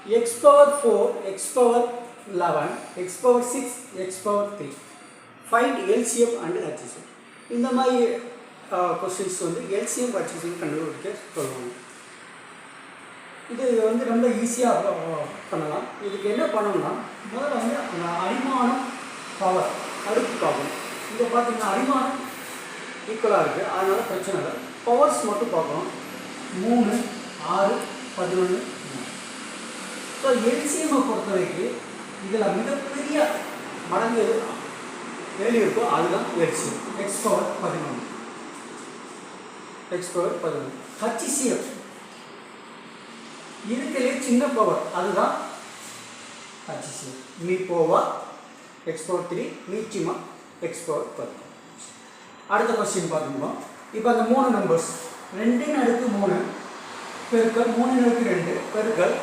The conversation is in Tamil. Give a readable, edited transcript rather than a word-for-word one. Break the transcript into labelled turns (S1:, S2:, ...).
S1: x power 4, x power 11, x power 6, x power 3. Find LCM and HCM. இந்த மாதிரி கொஸ்டின்ஸ் வந்து LCM HCM கண்டுபிடிக்க சொல்லுவாங்க. இது வந்து ரொம்ப ஈஸியாக பண்ணலாம். இதுக்கு என்ன பண்ணணும்னா முதல்ல வந்து அந்த அரிமானம் பவர் அடுத்து பார்க்கணும். இங்கே பார்த்தீங்கன்னா அரிமானம் ஈக்குவலாக இருக்குது, அதனால் பிரச்சனை இல்லை. பவர்ஸ் மட்டும் பார்க்கணும். 3, 6, 11. ஸோ எல்சிஎம்மை பொறுத்த வரைக்கும் இதில் மிகப்பெரிய மடங்கு வேல்யூ இருக்கோ அதுதான் LCM. X power 11, X power 11. HCF இருக்கிறே சின்ன பவர், அதுதான் ஹச்சிசிஎஃப். மீ போவா எக்ஸ் பவர் 3, மீச்சிமா எக்ஸ் பவர் 10. அடுத்த கொஸ்டின் பார்த்துக்கோ. இப்போ அந்த 3 நம்பர்ஸ் 2 × 3 பெருக்கல் 3 × 2 பெருக்கல்